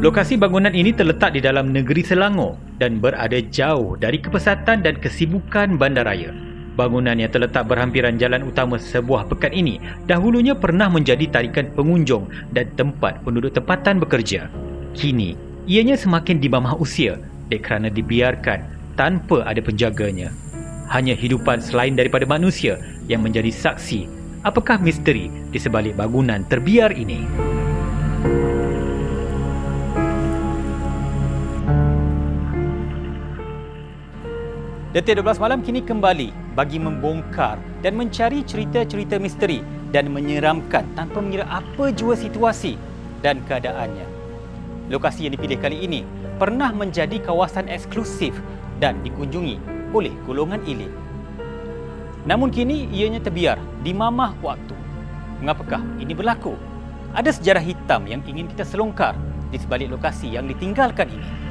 Lokasi bangunan ini terletak di dalam negeri Selangor dan berada jauh dari kepesatan dan kesibukan bandaraya. Bangunan yang terletak berhampiran jalan utama sebuah pekan ini dahulunya pernah menjadi tarikan pengunjung dan tempat penduduk tempatan bekerja. Kini, ianya semakin dimamah usia kerana dibiarkan tanpa ada penjaganya. Hanya hidupan selain daripada manusia yang menjadi saksi apakah misteri di sebalik bangunan terbiar ini. Detik 12 malam kini kembali bagi membongkar dan mencari cerita-cerita misteri dan menyeramkan tanpa mengira apa jua situasi dan keadaannya. Lokasi yang dipilih kali ini pernah menjadi kawasan eksklusif dan dikunjungi oleh golongan elit. Namun kini ianya terbiar di mamah waktu. Mengapakah ini berlaku? Ada sejarah hitam yang ingin kita selongkar di sebalik lokasi yang ditinggalkan ini.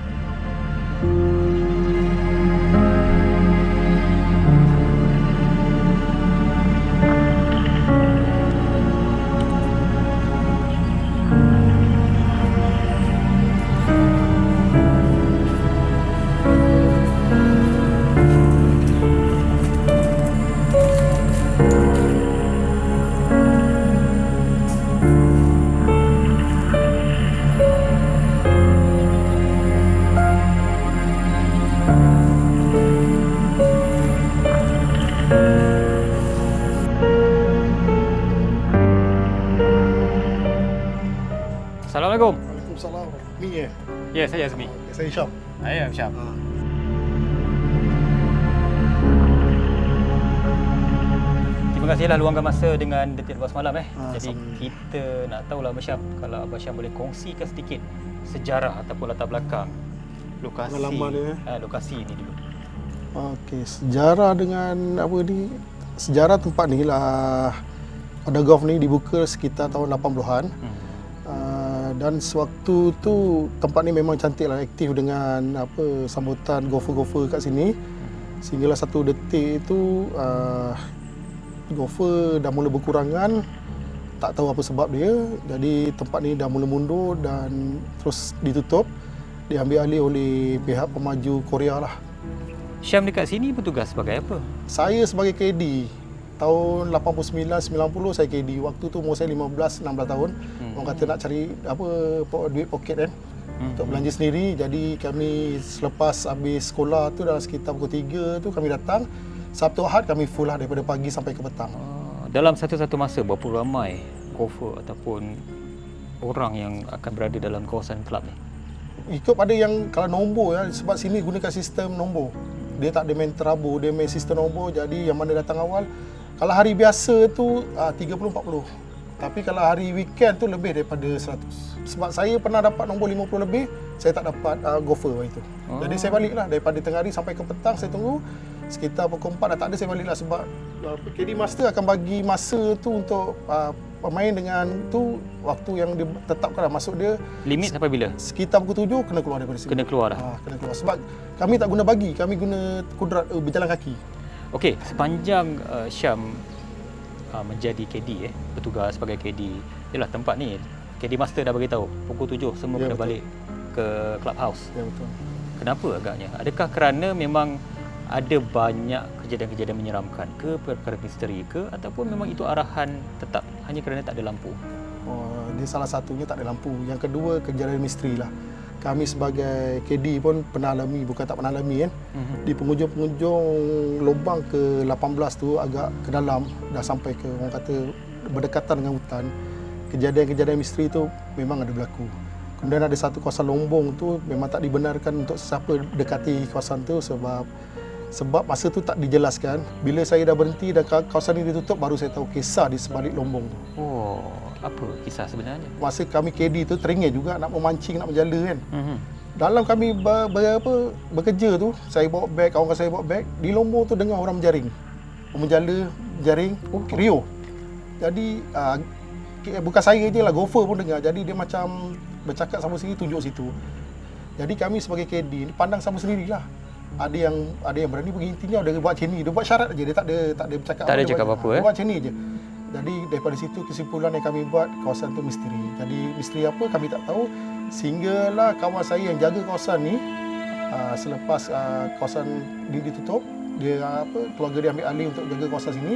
Assalamualaikum. Waalaikumsalam. Mi ya? Ya, saya Azmi. Saya Syam. Saya Syam. Terima kasihlah luangkan masa dengan Detik 12 malam. Jadi kita nak tahulah Abang Syam, kalau Abang Syam boleh kongsikan sedikit sejarah ataupun latar belakang lokasi lokasi ini dulu. Okey, sejarah dengan apa ni? Sejarah tempat ni lah. Pada golf ni dibuka sekitar tahun 80-an. Dan sewaktu tu tempat ni memang cantik lah, aktif dengan apa sambutan golfer-golfer kat sini. Sehinggalah satu detik itu golfer dah mula berkurangan, tak tahu apa sebab dia. Jadi tempat ni dah mula mundur dan terus ditutup, diambil alih oleh pihak pemaju Korea lah. Syam dekat sini bertugas sebagai apa? Saya sebagai KD. Tahun 89-90 saya KD. Waktu tu umur saya 15-16 tahun. Orang kata nak cari apa duit poket kan. Untuk belanja sendiri. Jadi kami selepas habis sekolah tu dalam sekitar pukul 3 tu kami datang. Sabtu Ahad kami full lah daripada pagi sampai ke petang. Dalam satu-satu masa berapa ramai golfer ataupun orang yang akan berada dalam kawasan kelab ni? Ikut pada yang kalau nombor ya, sebab sini gunakan sistem nombor. Dia tak ada main terabur, dia main sistem nombor. Jadi yang mana datang awal, kalau hari biasa tu 30-40. Tapi kalau hari weekend tu lebih daripada 100. Sebab saya pernah dapat nombor 50 lebih, saya tak dapat golfer waktu itu. Jadi saya baliklah daripada tengah hari sampai ke petang, saya tunggu. Sekitar pukul 4 dah tak ada, saya baliklah sebab KD Master akan bagi masa tu untuk pemain dengan tu waktu yang dia tetapkan lah. Masuk dia limit sampai bila? Sekitar pukul 7 kena keluar daripada sini. Kena keluar dah. Kena keluar sebab kami tak guna bagi, kami guna kudrat berjalan kaki. Okey, sepanjang Syam menjadi KD bertugas sebagai KD. Yalah tempat ni KD Master dah bagi tahu pukul 7 semua kena balik ke clubhouse. Ya betul. Kenapa agaknya? Adakah kerana memang ada banyak kejadian-kejadian menyeramkan ke, perkara misteri ke, ataupun memang itu arahan tetap hanya kerana tak ada lampu? Dia salah satunya tak ada lampu. Yang kedua kejadian misteri lah. Kami sebagai KD pun pernah alami, bukan tak pernah alami kan. Di penghujung-penghujung lubang ke 18 tu agak ke dalam, dah sampai ke orang kata berdekatan dengan hutan. Kejadian-kejadian misteri tu memang ada berlaku. Kemudian ada satu kawasan lombong tu memang tak dibenarkan untuk sesiapa dekati kawasan tu sebab masa tu tak dijelaskan. Bila saya dah berhenti dan kawasan ini ditutup, baru saya tahu kisah di sebalik lombong tu. Apa kisah sebenarnya? Masa kami KD tu teringin juga nak memancing, nak menjala kan. Dalam kami bekerja tu, saya bawa beg, kawan saya bawa beg, di lombong tu dengar orang menjaring. Menjala, jaring, Rio. Jadi bukan saya je lah, golfer pun dengar. Jadi dia macam bercakap sama sendiri, tunjuk situ. Jadi kami sebagai KD ni pandang sama sendirilah. Ada yang berani pergi, intinya dia buat macam ni, dia buat syarat aja, dia tak ada bercakap. Tak ada cakap apa-apa Dia buat macam ni je. Jadi daripada situ kesimpulan yang kami buat, kawasan tu misteri. Jadi misteri apa kami tak tahu. Sehinggalah kawan saya yang jaga kawasan ni, selepas kawasan ni ditutup, keluarga dia ambil alih untuk jaga kawasan sini.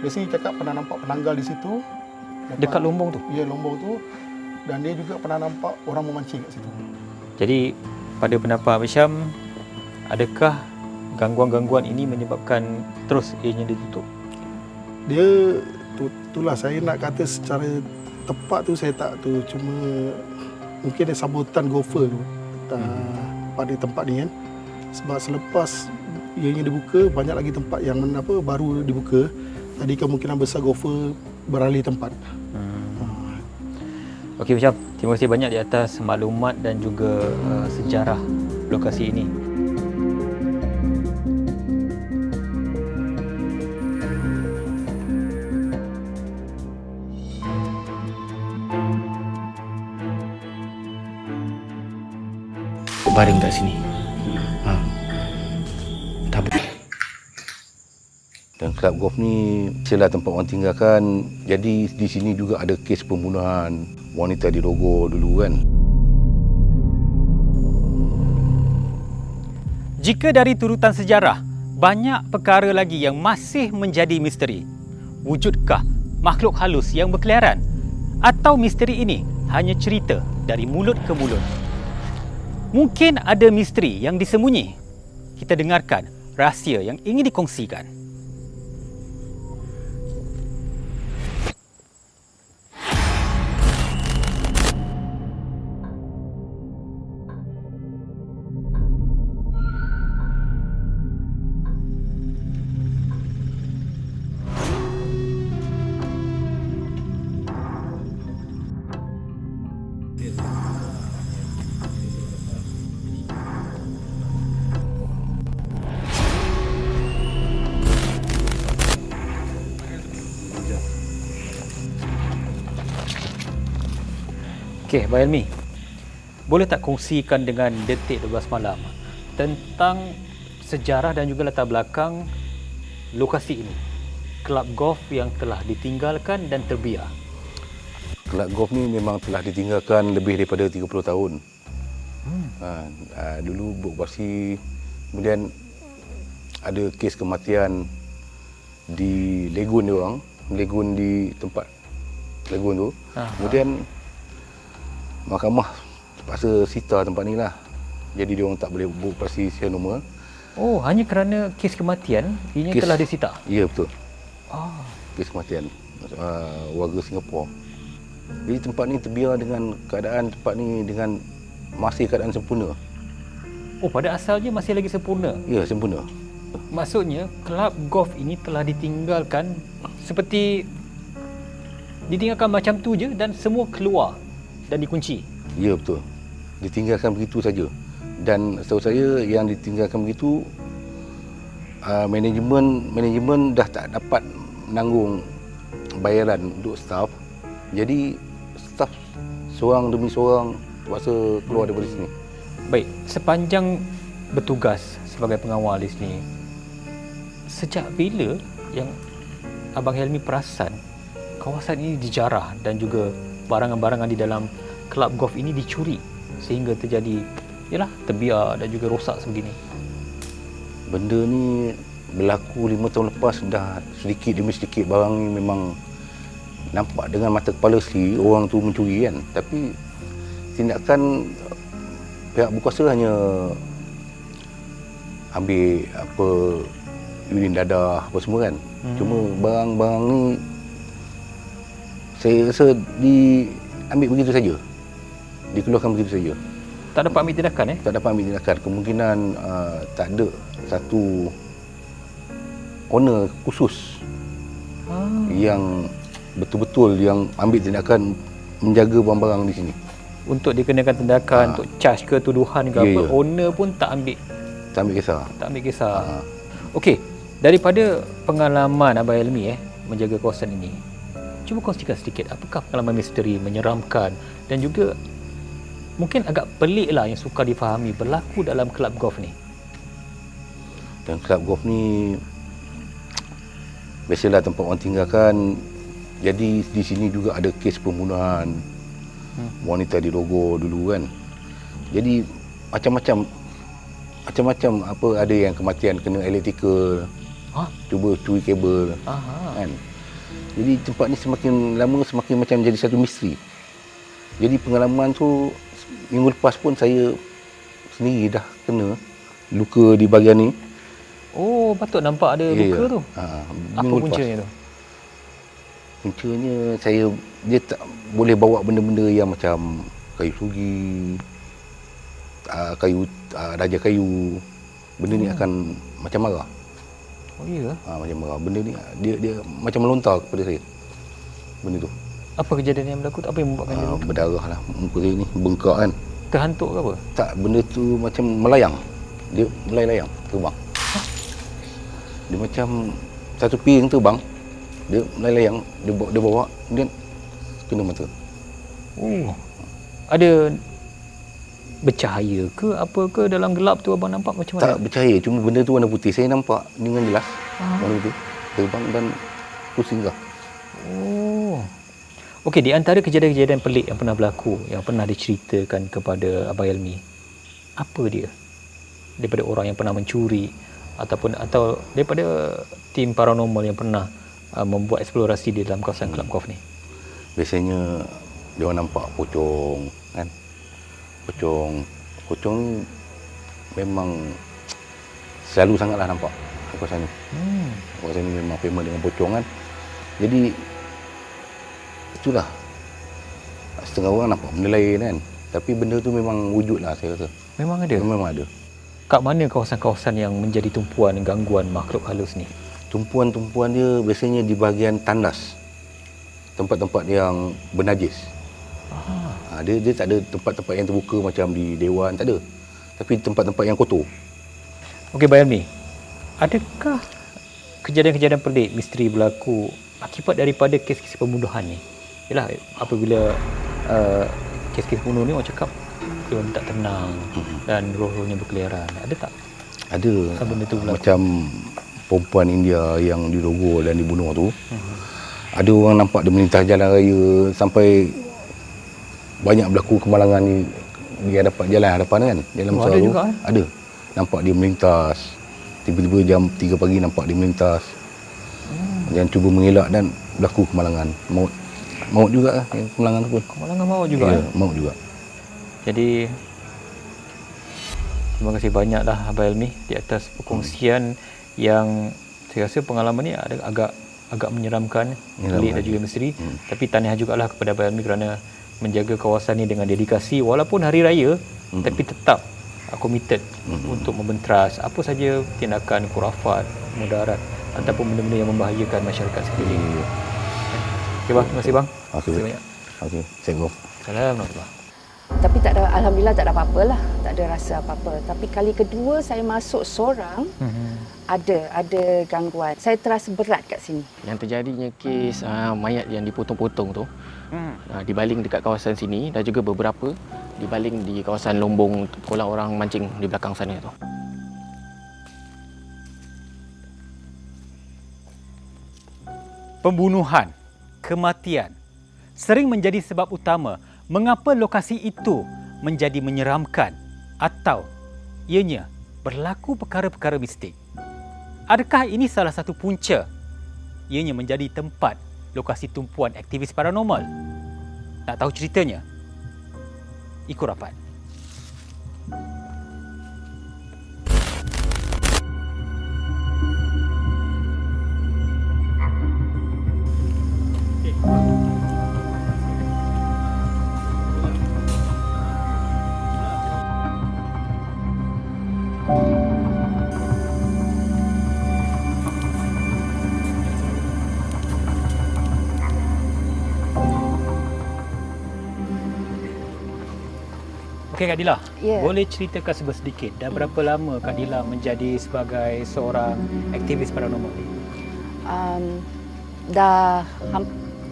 Dia sini cakap pernah nampak penanggal di situ. Dekat Lombong tu? Ya, Lombong tu. Dan dia juga pernah nampak orang memancing kat situ. Jadi pada pendapat Abang Syam, adakah gangguan-gangguan ini menyebabkan terus ianya ditutup? Dia itulah saya nak kata secara tepat tu saya tak tahu, cuma mungkin dia sambutan gopher tu pada tempat ni kan. Sebab selepas ianya dibuka, banyak lagi tempat yang baru dibuka. Tadi kemungkinan besar gopher beralih tempat. Okey Abang Syam, terima kasih banyak di atas maklumat dan juga sejarah lokasi ini. Baring kat sini. Tak boleh. Dan kelab golf ni selain tempat orang tinggalkan, jadi di sini juga ada kes pembunuhan wanita di Rogor dulu kan. Jika dari turutan sejarah, banyak perkara lagi yang masih menjadi misteri. Wujudkah makhluk halus yang berkeliaran? Atau misteri ini hanya cerita dari mulut ke mulut? Mungkin ada misteri yang disembunyi. Kita dengarkan rahsia yang ingin dikongsikan. Okey, Abang Helmi, boleh tak kongsikan dengan Detik 12 Malam tentang sejarah dan juga latar belakang lokasi ini, kelab golf yang telah ditinggalkan dan terbiar? Kelab golf ni memang telah ditinggalkan lebih daripada 30 tahun. Dulu beroperasi, kemudian ada kes kematian di Legun dia orang, Legun di tempat Legun tu. Kemudian mahkamah terpaksa sita tempat ni lah. Jadi dia orang tak boleh beroperasi secara normal. Oh, hanya kerana kes kematian ianya telah disita? Ya, betul. Kes kematian warga Singapura. Jadi tempat ni terbiar dengan keadaan tempat ni dengan masih keadaan sempurna. Oh, pada asalnya masih lagi sempurna? Ya, sempurna. Maksudnya kelab golf ini telah ditinggalkan seperti ditinggalkan macam tu je dan semua keluar dan dikunci? Ya, betul. Ditinggalkan begitu saja. Dan setahu saya yang ditinggalkan begitu, manajemen dah tak dapat menanggung bayaran untuk staf. Jadi staf seorang demi seorang terpaksa keluar daripada sini. Baik, sepanjang bertugas sebagai pengawal di sini, sejak bila yang Abang Helmi perasan kawasan ini dijarah dan juga barangan-barangan di dalam kelab golf ini dicuri sehingga terjadi terbiar dan juga rosak sebegini? Benda ni berlaku 5 tahun lepas dah. Sedikit demi sedikit barang ni memang nampak dengan mata kepala sendiri orang tu mencuri kan. Tapi tindakan pihak berkuasa hanya ambil urin dadah apa semua kan. Cuma barang-barang ni saya rasa diambil begitu saja. Dikeluarkan begitu saja. Tak dapat ambil tindakan Tak dapat ambil tindakan. Kemungkinan tak ada satu owner khusus yang betul-betul yang ambil tindakan menjaga barang-barang di sini. Untuk dikenakan tindakan, untuk charge ke tuduhan ke apa, owner pun tak ambil kisah. Tak ambil kisah. Okey, daripada pengalaman Abang Helmi menjaga kawasan ini, cuba kongsikan sedikit apakah pengalaman misteri menyeramkan dan juga mungkin agak pelik lah yang sukar difahami berlaku dalam kelab golf ni? Dan kelab golf ni biasalah tempat orang tinggalkan. Jadi di sini juga ada kes pembunuhan wanita di Rogo dulu kan. Jadi macam-macam apa, ada yang kematian kena elektrikal. Cuba curi kabel. Kan. Jadi tempat ni semakin lama semakin macam jadi satu misteri. Jadi pengalaman tu minggu lepas pun saya sendiri dah kena luka di bahagian ni. Oh, patut nampak ada luka tu. Apa Minggu puncanya lepas. tu? Puncanya dia tak boleh bawa benda-benda yang macam kayu sugi, kayu raja kayu. Benda ni akan macam marah. Oh iya. Macam marah. Benda ni dia macam melontar kepada saya. Benda tu. Apa kejadian yang berlaku? Apa yang membuatkan dia luka? Berdarah lah muka saya ni, bengkak kan. Terhantuk ke apa? Tak, benda tu macam melayang. Dia melayang, terbang. Dia macam satu piring terbang. Dia melayang, dia bawa, dia kena mata. Oh. Ada bercahaya ke apa ke dalam gelap tu abang nampak macam mana? Tak bercahaya, cuma benda tu warna putih. Saya nampak dengan jelas warna putih. Terbang dan pusing kah. Oh. Okey, di antara kejadian-kejadian pelik yang pernah berlaku, yang pernah diceritakan kepada Abang Helmi, apa dia? Daripada orang yang pernah mencuri atau daripada tim paranormal yang pernah membuat eksplorasi di dalam kawasan Kelab Kof ni? Biasanya dia orang nampak pocong kan. Pocong ni memang selalu sangatlah nampak di kawasan ni. Kawasan ni memang famous dengan pocong kan. Jadi itulah, setengah orang nampak benda lain kan. Tapi benda tu memang wujud lah saya rasa. Memang ada? Memang ada. Kat mana kawasan-kawasan yang menjadi tumpuan gangguan makhluk halus ni? Tumpuan-tumpuan dia biasanya di bahagian tandas. Tempat-tempat yang bernajis. Dia tak ada tempat-tempat yang terbuka macam di Dewan, tak ada. Tapi tempat-tempat yang kotor. Okey, Abang Helmi, adakah kejadian-kejadian pelik, misteri berlaku akibat daripada kes-kes pembunuhan ni? Yalah, apabila kes-kes pembunuhan ni orang cakap dia orang tak tenang dan roh-rohnya berkeliaran. Ada tak? Ada. Benda tu berlaku? Macam perempuan India yang dirogoh dan dibunuh tu. Ada orang nampak dia melintas jalan raya sampai banyak berlaku kemalangan di hadapan jalan hadapan kan. Jalan besar ada tu. juga, Ada. Nampak dia melintas. Tiba-tiba jam 3 pagi nampak dia melintas. Dan cuba mengelak dan berlaku kemalangan. Maut juga kemalangan tu pun. Kemalangan maut juga. Ya, maut juga. Jadi terima kasih banyaklah Abang Helmi di atas perkongsian yang saya rasa pengalaman ni ada agak menyeramkan, pelik dan juga misteri. Tapi tahniah jugalah kepada Abang Helmi kerana menjaga kawasan ni dengan dedikasi walaupun hari raya, tapi tetap committed untuk membentras apa saja tindakan khurafat, mudarat ataupun benda-benda yang membahayakan masyarakat sekeliling. Okey bang, terima kasih bang. Terima kasih banyak. Okey, Assalamualaikum. Assalamualaikum. Tapi tak ada, alhamdulillah tak ada apa-apa lah, tak ada rasa apa-apa. Tapi kali kedua saya masuk seorang, ada gangguan. Saya terasa berat kat sini. Yang terjadinya kes mayat yang dipotong-potong tu, dibaling dekat kawasan sini dan juga beberapa dibaling di kawasan Lombong kolam orang mancing di belakang sana tu. Pembunuhan, kematian sering menjadi sebab utama mengapa lokasi itu menjadi menyeramkan atau ianya berlaku perkara-perkara mistik. Adakah ini salah satu punca ianya menjadi tempat lokasi tumpuan aktivis paranormal? Nak tahu ceritanya? Ikut rapat. Okey Kak Dila, boleh ceritakan sedikit dah berapa lama Kak Dila menjadi sebagai seorang aktivis paranormal? Dah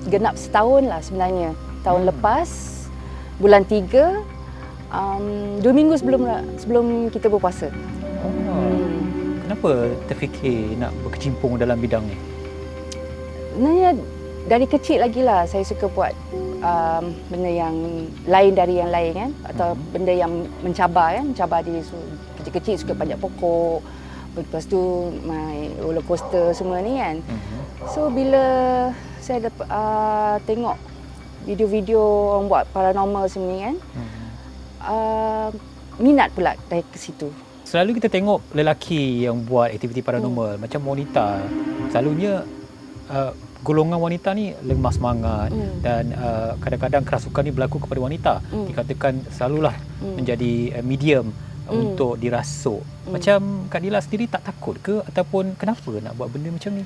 genap setahun lah sebenarnya. Tahun lepas, bulan 3, 2 minggu sebelum kita berpuasa. Kenapa terfikir nak berkecimpung dalam bidang ni? Sebenarnya dari kecil lagi lah saya suka buat benda yang lain dari yang lain kan, atau benda yang mencabar kan, mencabar diri. So, kecil-kecil suka panjat pokok, lepas tu main roller coaster semua ni kan. So bila saya dapat tengok video-video orang buat paranormal semua ni kan, minat pula dari ke situ. Selalu kita tengok lelaki yang buat aktiviti paranormal macam wanita. Selalunya golongan wanita ni lemah semangat dan kadang-kadang kerasukan ni berlaku kepada wanita. Dikatakan selalulah menjadi medium untuk dirasuk. Macam Kak Dila sendiri tak takut ke ataupun kenapa nak buat benda macam ni?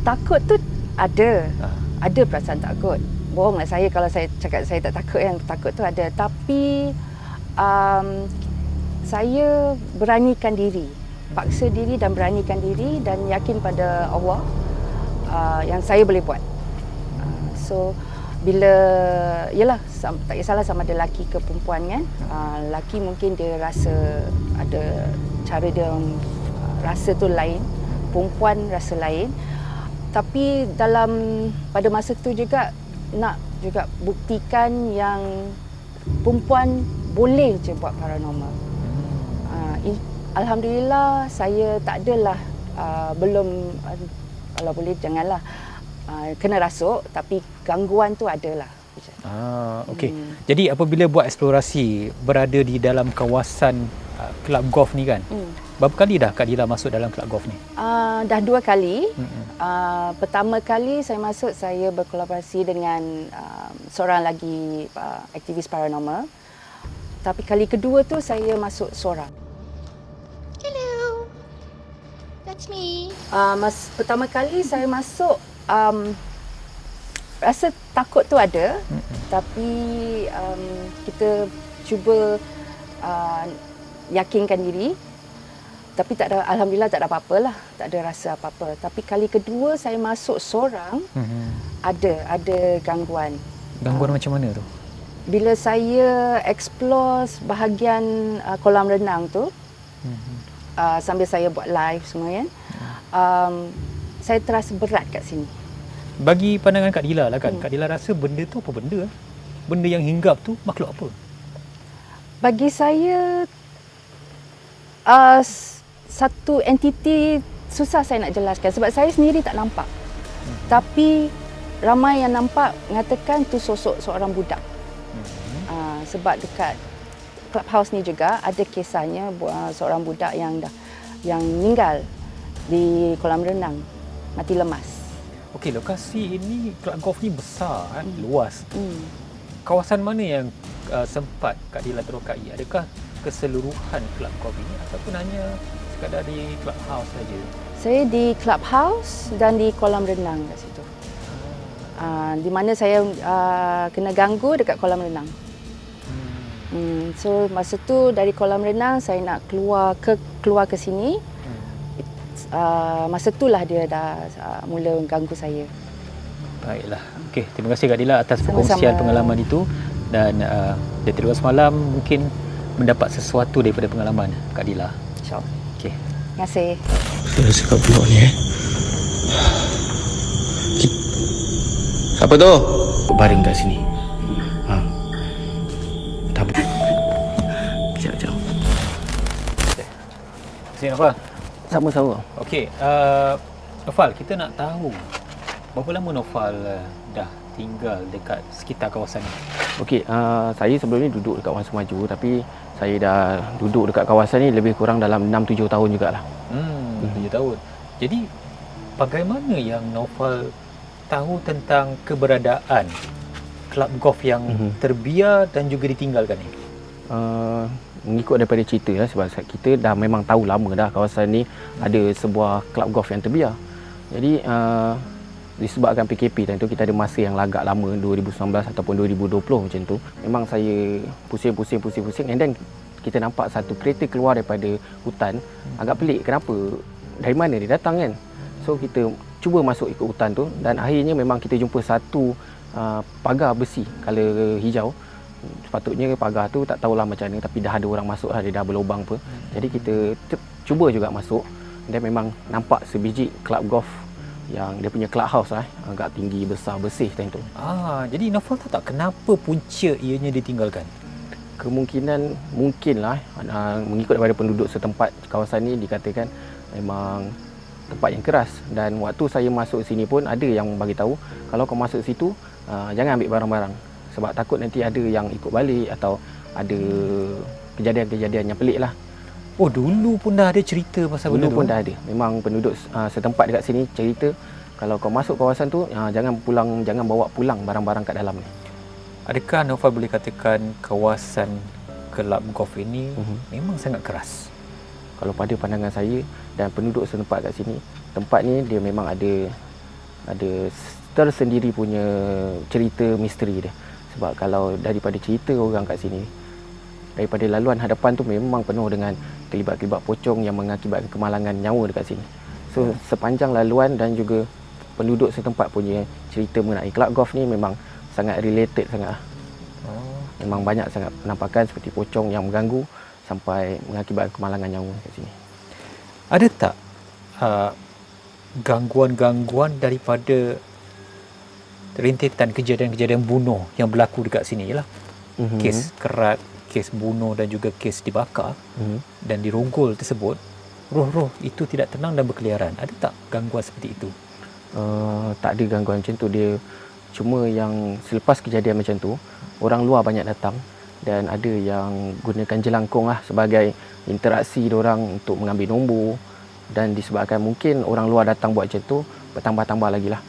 Takut tu ada. Ada perasaan takut. Bohonglah saya kalau saya cakap saya tak takut kan. Takut tu ada. Tapi saya beranikan diri. Paksa diri dan beranikan diri dan yakin pada Allah yang saya boleh buat. So bila yalah tak kisahlah sama ada lelaki ke perempuan kan. Lelaki mungkin dia rasa ada cara dia rasa tu lain, perempuan rasa lain. Tapi pada masa tu juga nak juga buktikan yang perempuan boleh je buat paranormal. Alhamdulillah saya tak adalah belum, kalau boleh janganlah kena rasuk, tapi gangguan tu adalah. Okey. Jadi apabila buat eksplorasi berada di dalam kawasan kelab golf ni kan, berapa kali dah Kak Dila masuk dalam kelab golf ni? Dah 2 kali. Pertama kali saya masuk, saya berkolaborasi dengan seorang lagi aktivis paranormal. Tapi kali kedua tu saya masuk seorang. Hello, that's me. Pertama kali saya masuk, rasa takut tu ada, tapi kita cuba yakinkan diri. Tapi tak ada, alhamdulillah tak ada apa-apa lah, tak ada rasa apa-apa. Tapi kali kedua saya masuk seorang, ada gangguan. Gangguan macam mana tu? Bila saya explore bahagian kolam renang tu, sambil saya buat live semua kan, saya terasa berat kat sini. Bagi pandangan Kak Dila lah kan, Kak Dila rasa benda tu apa benda? Benda yang hinggap tu makhluk apa? Bagi saya, satu entiti susah saya nak jelaskan sebab saya sendiri tak nampak. Tapi ramai yang nampak mengatakan tu sosok seorang budak. Sebab dekat clubhouse ni juga ada kisahnya seorang budak yang meninggal di kolam renang, mati lemas. Okey, lokasi ini kelab golf ni besar kan, luas. Kawasan mana yang sempat Kak Dila terokai? Adakah keseluruhan kelab golf ini ataupun hanya sekadar di clubhouse saja? Saya di clubhouse dan di kolam renang kat situ. Di mana saya kena ganggu dekat kolam renang. So masa tu dari kolam renang saya nak keluar ke sini. Masa itulah dia dah mula ganggu saya. Baiklah. Okey, terima kasih Kak Dila atas perkongsian pengalaman itu, dan Datuk Dua Semalam mungkin mendapat sesuatu daripada pengalaman Kak Dila. InsyaAllah. Okey. Terima kasih. Saya cakap pulak ni Siapa tu? Baring kat sini. Tak boleh. Sekejap. Sini Nofal. Sama-sama. Okey, Nofal, kita nak tahu berapa lama Nofal dah tinggal dekat sekitar kawasan ni? Okey, saya sebelum ni duduk dekat Wan Semaju, tapi saya dah duduk dekat kawasan ni lebih kurang dalam 6-7 tahun jugalah. 7 tahun. Jadi bagaimana yang Nofal tahu tentang keberadaan kelab golf yang terbiar dan juga ditinggalkan ni? Mengikut daripada cerita lah, sebab kita dah memang tahu lama dah kawasan ni ada sebuah kelab golf yang terbiar. Jadi disebabkan PKP time tu, kita ada masa yang lagak lama 2019 ataupun 2020 macam tu. Memang saya pusing and then kita nampak satu kereta keluar daripada hutan. Agak pelik, kenapa? Dari mana dia datang kan? So kita cuba masuk ikut hutan tu dan akhirnya memang kita jumpa satu pagar besi color hijau. Sepatutnya pagar tu tak tahulah macam mana, tapi dah ada orang masuk lah, dia dah berlubang apa. Jadi kita cuba juga masuk dan memang nampak sebiji kelab golf yang dia punya clubhouse agak tinggi, besar, bersih time tu. Jadi Naufal tahu tak kenapa punca ianya ditinggalkan? Kemungkinan mungkinlah mengikut daripada penduduk setempat kawasan ni dikatakan memang tempat yang keras, dan waktu saya masuk sini pun ada yang bagi tahu kalau kau masuk situ jangan ambil barang-barang sebab takut nanti ada yang ikut balik atau ada kejadian-kejadian yang pelik lah. Oh, dulu pun dah ada cerita pasal benda tu? Dulu pun dah ada. Memang penduduk setempat dekat sini cerita kalau kau masuk kawasan tu jangan bawa pulang barang-barang kat dalam ni. Adakah Naufal boleh katakan kawasan kelab golf ini memang sangat keras? Kalau pada pandangan saya dan penduduk setempat kat sini, tempat ni dia memang ada tersendiri punya cerita misteri dia. Sebab kalau daripada cerita orang kat sini, daripada laluan hadapan tu memang penuh dengan kelibat-kelibat pocong yang mengakibatkan kemalangan nyawa dekat sini. So sepanjang laluan dan juga penduduk setempat punya cerita mengenai kelab golf ni memang sangat related sangat. Memang banyak sangat penampakan seperti pocong yang mengganggu sampai mengakibatkan kemalangan nyawa kat sini. Ada tak gangguan-gangguan daripada rentetan kejadian-kejadian bunuh yang berlaku dekat sini? Ialah kes kerat, kes bunuh dan juga kes dibakar dan dirogol tersebut, roh-roh itu tidak tenang dan berkeliaran. Ada tak gangguan seperti itu? Tak ada gangguan macam tu. Dia cuma yang selepas kejadian macam tu, orang luar banyak datang dan ada yang gunakan jelangkung sebagai interaksi diorang untuk mengambil nombor, dan disebabkan mungkin orang luar datang buat macam tu, bertambah-tambah lagi lah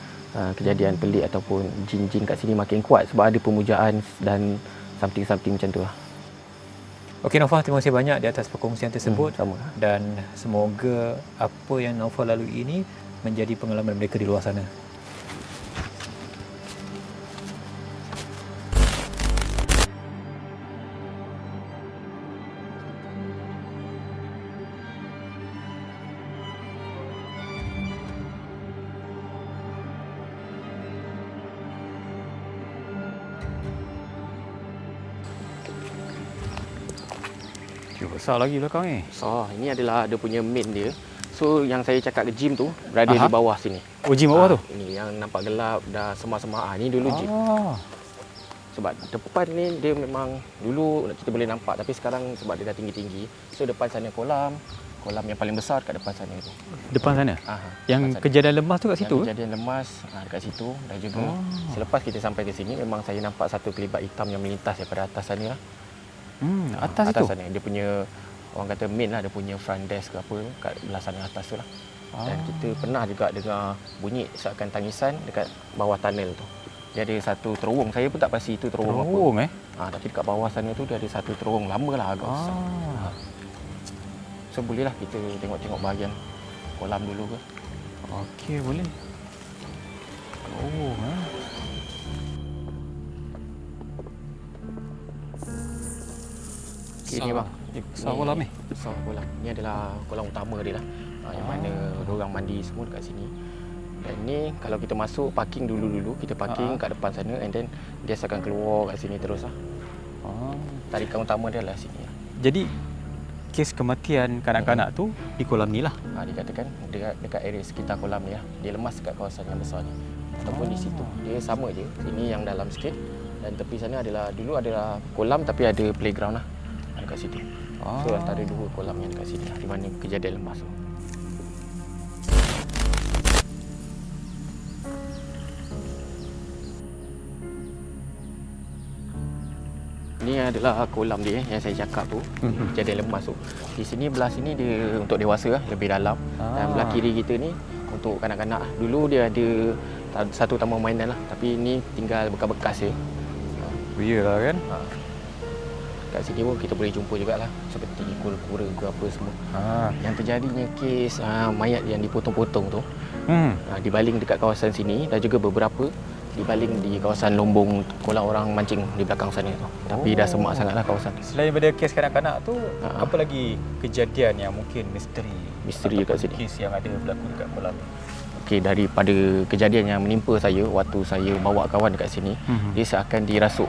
kejadian pelik ataupun jin-jin kat sini makin kuat sebab ada pemujaan dan something macam tu lah. Okey Naufal, terima kasih banyak di atas perkongsian tersebut. Sama. Dan semoga apa yang Naufal lalui ini menjadi pengalaman mereka di luar sana. Besar lagi belakang ni. Ini adalah dia punya main dia. So yang saya cakap ke gym tu berada di bawah sini. Oh, gym bawah tu? Ini yang nampak gelap dah semak-semak. Ini dulu gym. Sebab depan ni dia memang dulu kita boleh nampak, tapi sekarang sebab dia dah tinggi-tinggi. So depan sana kolam yang paling besar kat depan sana tu. Depan sana? Yang depan sana. Kejadian lemas tu kat situ? Kejadian lemas dekat situ. Dan juga selepas kita sampai ke sini memang saya nampak satu kelibat hitam yang melintas daripada atas sana lah. Atas atas tu? sana dia punya, orang kata main lah, dia punya front desk ke apa kat belah sana atas tu lah. Dan kita pernah juga dengar bunyi seakan tangisan dekat bawah tunnel tu. Dia ada satu terowong, saya pun tak pasti itu terowong apa. Tapi dekat bawah sana tu dia ada satu terowong lama lah, agak besar. So bolehlah kita tengok-tengok bahagian kolam dulu ke. Okey, boleh. Okay, ni bang. Besar kolam ni? Besar kolam. Ni adalah kolam utama dia lah. Yang mana orang mandi semua dekat sini. Dan ni kalau kita masuk, parking dulu. Kita parking kat depan sana, and then dia akan keluar kat sini terus lah. Tarikan utama dia lah sini. Jadi kes kematian kanak-kanak tu di kolam ni lah? Dikatakan dekat area sekitar kolam ni lah. Dia lemas dekat kawasan yang besar ni. Ataupun di situ. Dia sama je. Sini yang dalam sikit. Dan tepi sana dulu adalah kolam tapi ada playground lah dekat situ. So antara dua kolam yang dekat sini lah, di mana kejadian lemas tu. Ini adalah kolam dia yang saya cakap tu, kejadian lemas tu. Di sini, belah sini dia untuk dewasa lah, lebih dalam. Dan belah kiri kita ni untuk kanak-kanak. Dulu dia ada satu taman mainan lah, tapi ni tinggal bekas-bekas je. Iyalah kan? Kat sini pun kita boleh jumpa jugalah, seperti kura-kura ke apa semua. Yang terjadinya kes mayat yang dipotong-potong tu, dibaling dekat kawasan sini, dan juga beberapa dibaling di kawasan lombong kolam orang mancing di belakang sana tu. Tapi dah semak sangatlah kawasan. Selain daripada kes kanak-kanak tu, apa lagi kejadian yang mungkin misteri kat sini? Kes yang ada berlaku dekat kolam? Okey, daripada kejadian yang menimpa saya waktu saya bawa kawan dekat sini, dia seakan dirasuk.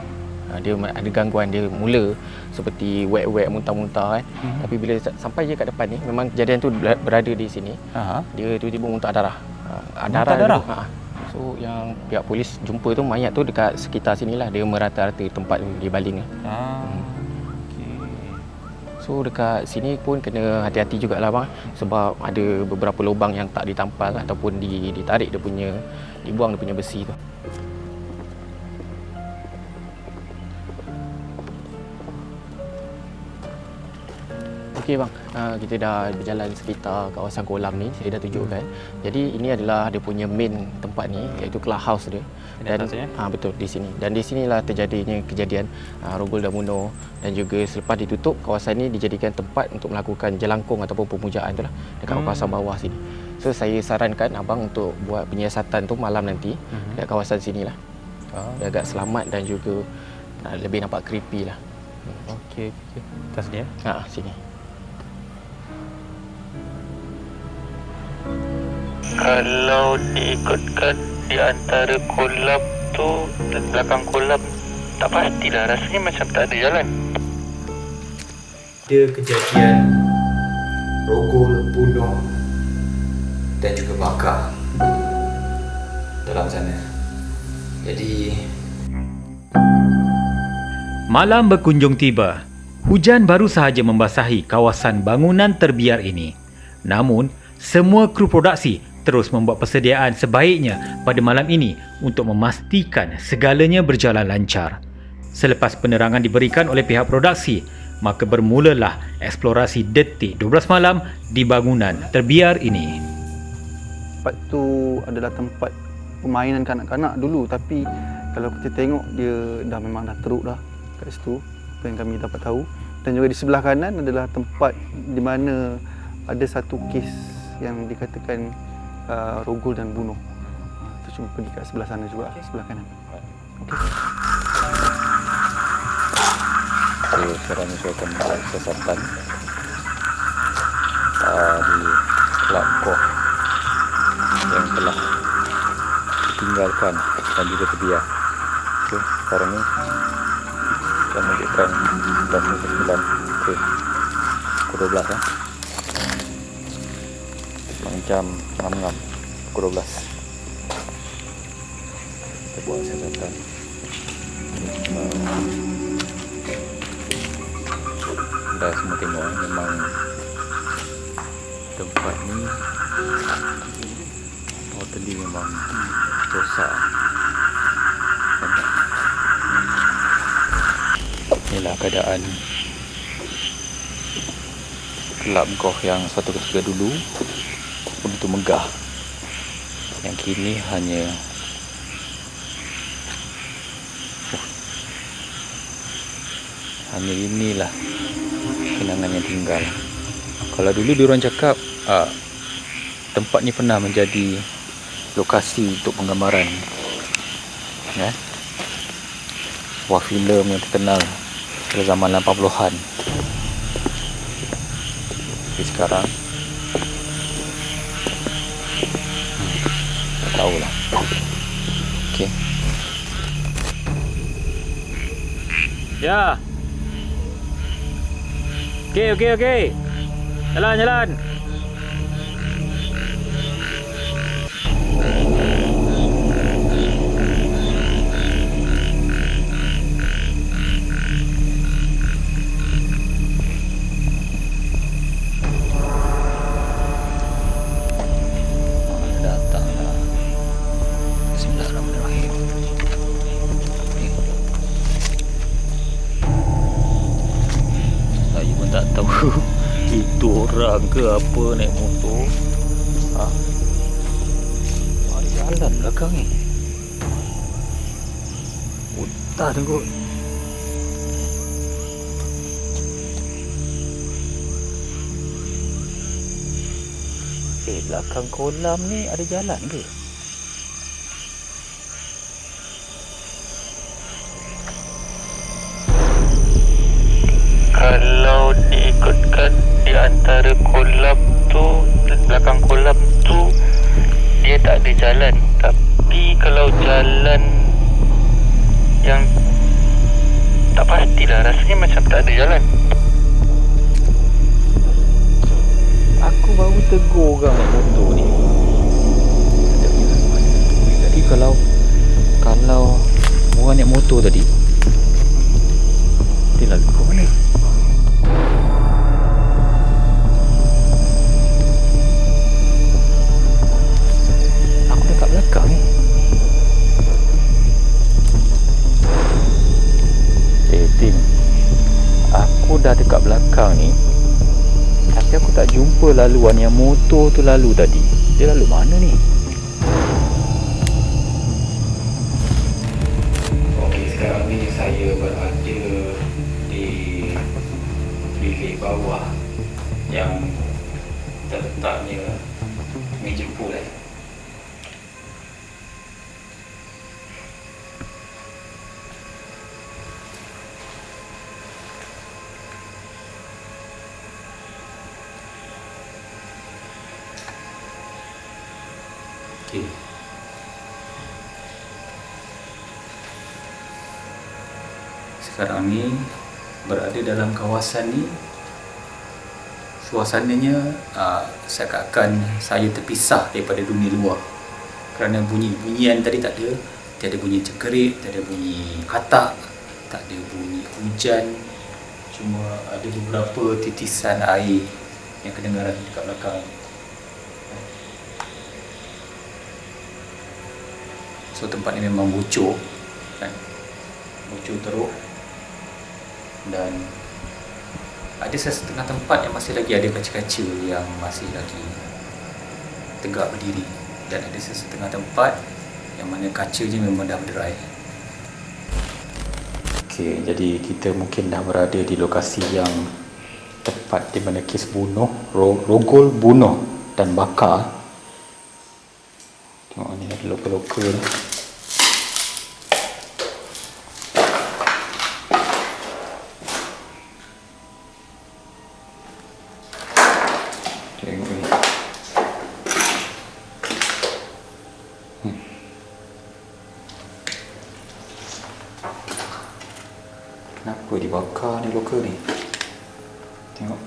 Dia ada gangguan, dia mula seperti wet-wet, muntah-muntah kan. Tapi bila sampai je kat depan ni, memang kejadian tu berada di sini. Dia tiba-tiba muntah darah. darah? So yang pihak polis jumpa tu mayat tu dekat sekitar sinilah, dia merata-rata tempat dia baling. Okey. So dekat sini pun kena hati-hati jugalah bang, sebab ada beberapa lubang yang tak ditampal ataupun ditarik dia punya, dibuang dia punya besi tu. Okey bang, kita dah berjalan sekitar kawasan kolam ni, saya dah tunjukkan. Jadi ini adalah dia punya main tempat ni, iaitu clubhouse dia. Dan betul di sini. Dan di sinilah terjadinya kejadian Rogol dan Muno, dan juga selepas ditutup, kawasan ni dijadikan tempat untuk melakukan jelangkung ataupun pemujaan tu lah dekat kawasan bawah sini. So saya sarankan abang untuk buat penyiasatan tu malam nanti dekat kawasan sinilah. Dia agak selamat dan juga lebih nampak creepy lah. Okey. Atas dia. Sini. Kalau diikutkan di antara kolam tu dan belakang kolam, tak pastilah, rasanya macam tak ada jalan. Ada kejadian rogol, bunuh dan juga bakar dalam sana. Jadi malam berkunjung tiba. Hujan baru sahaja membasahi kawasan bangunan terbiar ini. Namun, semua kru produksi terus membuat persediaan sebaiknya pada malam ini untuk memastikan segalanya berjalan lancar. Selepas penerangan diberikan oleh pihak produksi, maka bermulalah eksplorasi detik 12 malam di bangunan terbiar ini. Tempat tu adalah tempat permainan kanak-kanak dulu, tapi kalau kita tengok dia memang dah teruk dah kat situ, apa yang kami dapat tahu. Dan juga di sebelah kanan adalah tempat di mana ada satu kes yang dikatakan rogol dan bunuh. Kita cuma pergi kat sebelah sana juga, sebelah kanan. Saya sekarang saya akan buat siasatan di kelab golf yang telah ditinggalkan dan juga terbiar. Okey, sekarang ni saya menunjukkan 11.9 pukul 12 ya. Jam 6 pukul 12 kita buat siasatan. Dah semua tengok memang tempat ni totally memang rosak. Inilah keadaan kelab golf yang suatu ketika dulu begitu megah, yang kini hanya inilah kenangan yang tinggal. Kalau dulu diorang cakap tempat ni pernah menjadi lokasi untuk penggambaran sebuah filem yang terkenal pada zaman 80-an. Tapi sekarang tahulah. Okey. Ya. Okey. Jalan. Itu orang ke apa naik motor? Ada jalan belakang ni. Hutan kot. Belakang kolam ni ada jalan ke? Kalau diikutkan di antara kolam tu dan belakang kolam tu, dia tak ada jalan. Tapi kalau jalan yang tak pastilah, rasanya macam tak ada jalan. Aku baru tegur orang naik motor ni. Kalau orang naik motor tadi, dia lalu ke mana? Aku dekat belakang ni. Tim, aku dah dekat belakang ni, tapi aku tak jumpa laluan yang motor tu lalu tadi. Dia lalu mana ni? Sekarang ni saya berada di bilik bawah yang terletaknya meja pool. Okey. Sekarang ni berada dalam kawasan ni, suasananya seakan-akan saya terpisah daripada dunia luar, kerana bunyi-bunyian tadi tak ada. Tiada bunyi cengkerik, tiada bunyi katak, tak ada bunyi hujan, cuma ada beberapa titisan air yang kedengaran dekat belakang. So tempat ni memang bocor kan? Bocor teruk. Dan ada setengah tempat yang masih lagi ada kaca-kaca yang masih lagi tegak berdiri, dan ada setengah tempat yang mana kacanya memang dah berderai. Okey, jadi kita mungkin dah berada di lokasi yang tepat di mana kes bunuh, rogol bunuh dan bakar. Tengok ni ada lokal-lokal ni. Kenapa dibakar ni lokal ni? Tengok.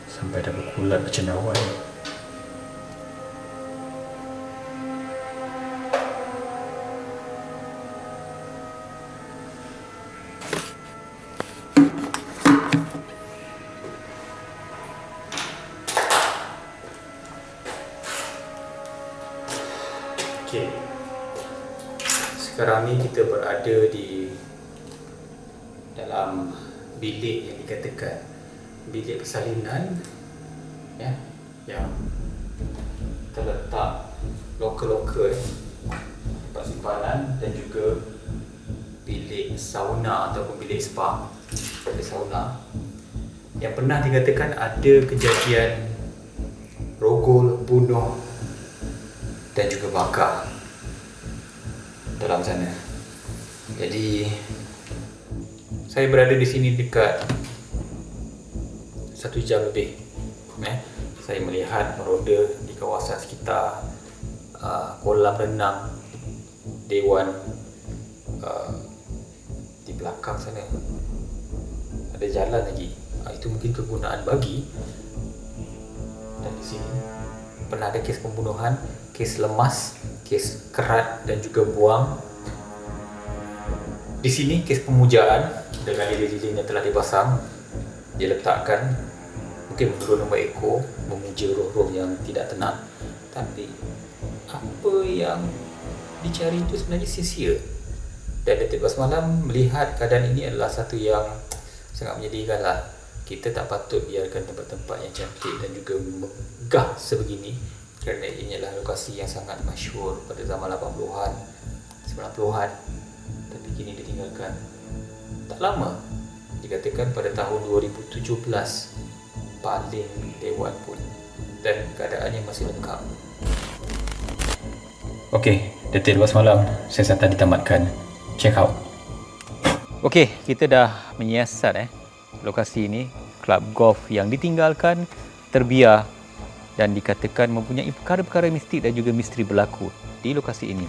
Sampai dah berkulat bercendawan. Okey. Sekarang ni kita berada di dalam bilik yang dikatakan bilik persalinan, ya, yang terletak lokal-lokal, tempat simpanan, dan juga bilik sauna ataupun bilik spa, bilik sauna, yang pernah dikatakan ada kejadian rogol, bunuh dan juga bakar dalam sana. Jadi saya berada di sini dekat 1 jam lebih. Saya melihat meronda di kawasan sekitar kolam renang Dewan. Di belakang sana ada jalan lagi. Itu mungkin kegunaan bagi. Dan di sini pernah ada kes pembunuhan, kes lemas, kes kerat dan juga buang. Di sini kes pemujaan dengan lilin-lilin yang telah dipasang. Dia letakkan mungkin menurut nombor ekor, memuja roh-roh yang tidak tenang. Tapi apa yang dicari itu sebenarnya sia-sia. Dan Datuk Basmalam melihat keadaan ini adalah satu yang sangat menyedihkan lah. Kita tak patut biarkan tempat-tempat yang cantik dan juga megah sebegini, kerana ini adalah lokasi yang sangat masyhur pada zaman 80-an, 90-an, tapi kini ditinggalkan. Tak lama, dikatakan pada tahun 2017 paling Dewan pun, dan keadaannya masih lengkap. Okey, detik 2 semalam siasatan ditamatkan. Check out. Okey, kita dah menyiasat lokasi ini, klub golf yang ditinggalkan, terbiar dan dikatakan mempunyai perkara-perkara mistik dan juga misteri berlaku di lokasi ini.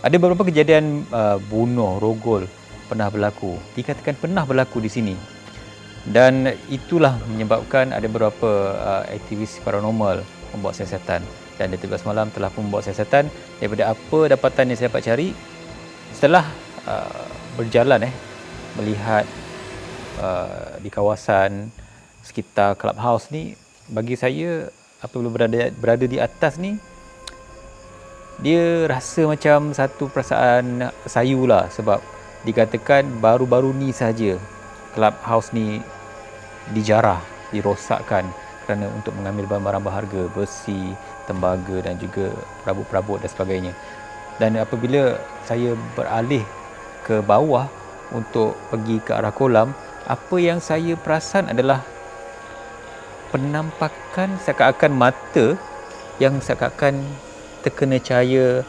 Ada beberapa kejadian bunuh, rogol pernah berlaku. Dikatakan pernah berlaku di sini. Dan itulah menyebabkan ada beberapa aktivis paranormal membawa siasatan. Dan Datuk 12 Malam telah pun membawa siasatan daripada apa dapatan yang saya dapat cari setelah berjalan melihat di kawasan sekitar clubhouse ni. Bagi saya apabila berada di atas ni, dia rasa macam satu perasaan sayu lah, sebab dikatakan baru-baru ni saja clubhouse ni dijarah, dirosakkan kerana untuk mengambil barang-barang berharga, besi, tembaga dan juga perabot-perabot dan sebagainya. Dan apabila saya beralih ke bawah untuk pergi ke arah kolam, apa yang saya perasan adalah penampakan seakan-akan mata yang seakan-akan terkena cahaya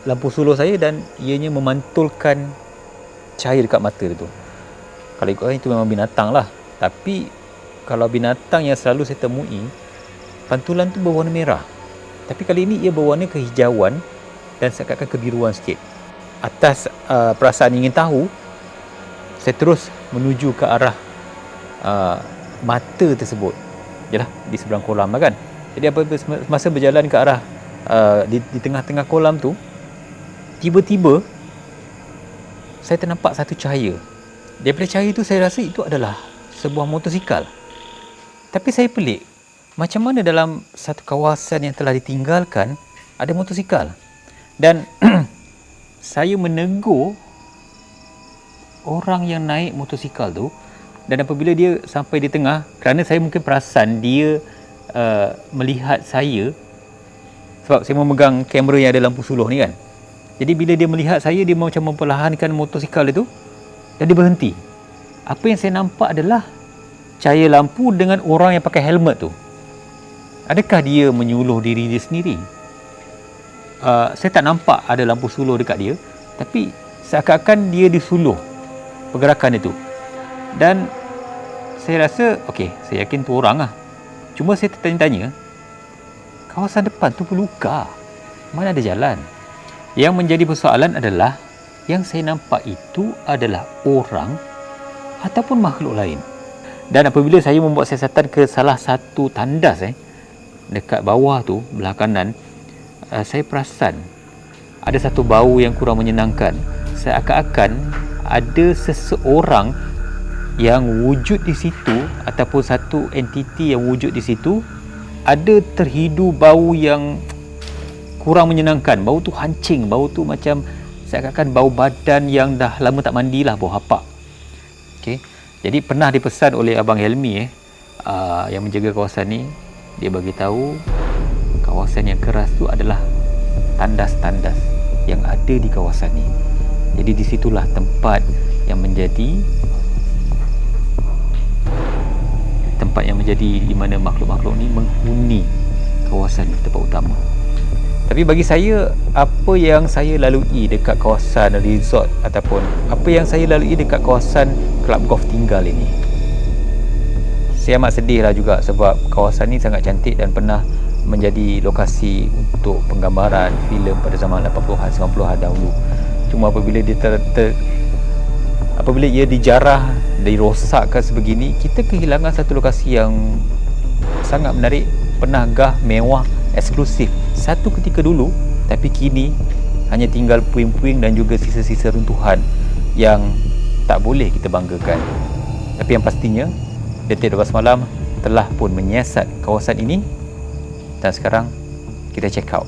lampu suluh saya dan ianya memantulkan cahaya dekat mata itu. Kalau ikutkan itu memang binatang lah. Tapi kalau binatang yang selalu saya temui, pantulan tu berwarna merah. Tapi kali ini ia berwarna kehijauan dan seakan-akan kebiruan sikit. Atas perasaan ingin tahu, saya terus menuju ke arah mata tersebut. Yalah, di seberang kolam lah kan. Jadi apabila masa berjalan ke arah di tengah-tengah kolam tu, tiba-tiba saya ternampak satu cahaya. Daripada cahaya itu saya rasa itu adalah sebuah motosikal. Tapi saya pelik, macam mana dalam satu kawasan yang telah ditinggalkan ada motosikal. Dan saya menegur orang yang naik motosikal tu, dan apabila dia sampai di tengah, kerana saya mungkin perasan dia melihat saya, sebab saya memegang kamera yang ada lampu suluh ni kan. Jadi bila dia melihat saya, dia macam memperlahankan motosikal itu dan dia berhenti. Apa yang saya nampak adalah cahaya lampu dengan orang yang pakai helmet tu. Adakah dia menyuluh diri dia sendiri? Saya tak nampak ada lampu suluh dekat dia, tapi seakan-akan dia disuluh pergerakan itu. Dan saya rasa, okey, saya yakin tu orang lah. Cuma saya tertanya-tanya, kawasan depan tu berluka, mana ada jalan? Yang menjadi persoalan adalah yang saya nampak itu adalah orang ataupun makhluk lain. Dan apabila saya membuat siasatan ke salah satu tandas dekat bawah tu, belah kanan, saya perasan ada satu bau yang kurang menyenangkan. Seakan-akan ada seseorang yang wujud di situ, ataupun satu entiti yang wujud di situ, ada terhidu bau yang kurang menyenangkan. Bau tu hancing, bau tu macam seakan-akan bau badan yang dah lama tak mandilah, bau hapak. Okay. Jadi pernah dipesan oleh Abang Helmi yang menjaga kawasan ni, dia bagi tahu kawasan yang keras tu adalah tandas-tandas yang ada di kawasan ni. Jadi di situlah tempat yang menjadi di mana makhluk-makhluk ni menghuni kawasan tempat utama. Tapi bagi saya, apa yang saya lalui dekat kawasan resort ataupun apa yang saya lalui dekat kawasan Club Golf tinggal ini, saya amat sedih lah juga, sebab kawasan ni sangat cantik dan pernah menjadi lokasi untuk penggambaran filem pada zaman 80-an 90-an dahulu. Cuma apabila dia apabila ia dijarah, dirosakkan sebegini, kita kehilangan satu lokasi yang sangat menarik, penagah, mewah, eksklusif satu ketika dulu, tapi kini hanya tinggal puing-puing dan juga sisa-sisa runtuhan yang tak boleh kita banggakan. Tapi yang pastinya, Datuk 12 Malam telah pun menyiasat kawasan ini dan sekarang kita check out.